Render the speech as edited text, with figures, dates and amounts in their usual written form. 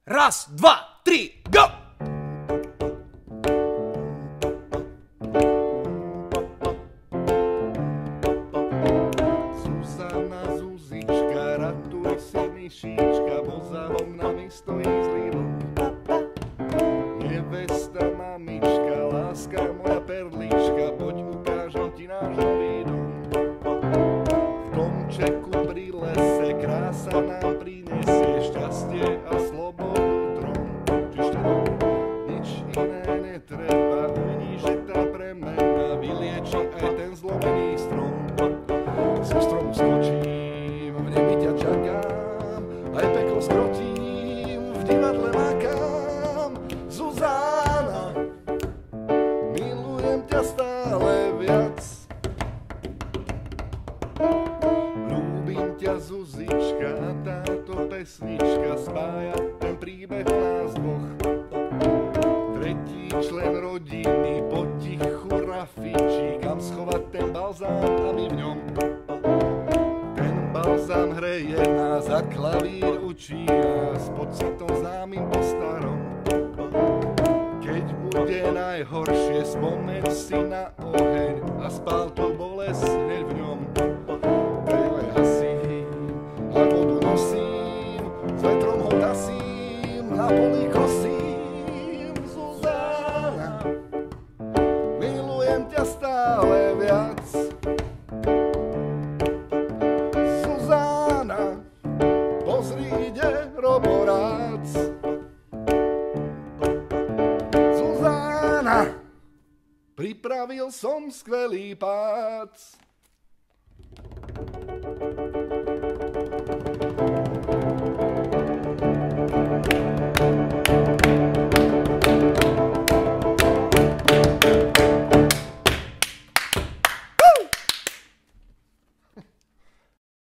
Raz, dva, tri, go! Zuzana, Zuzička, ratuj si myšička, bo za oknami stojí zlý vlk. Nevesta, mamička, láska moja perlička, poď ukážem ti náš nový dom. V domčeku pri lese krása nám prinesie šťastie a slobodu trom. Nič iné netreba, uvidíš, že tá premena vylieči aj ten zlomený strom. Zo stromu skočím, v nebi ťa čakám, aj peklo skrotím, v divadle makám. Zuzana, milujem ťa stále viac. Ľúbim ťa, Zuzička, a táto pesnička spája ten príbeh nás dvoch. Tretí člen rodiny potichu rafičí, kam schovať ten balzám a my v ňom. Ten balzám hreje nás a klavír učí nás pocitom známym po starom. Keď bude najhoršie, spomeň si na oheň a spál tú bolesť hneď v ňom. Tele hasím a vodu nosím, s vetrom ho tasím, na poli kosím. Zuzana, milujem ťa stále viac. Zuzana, pozri, ide roborác. Zuzana, pripravil som skvelý pác.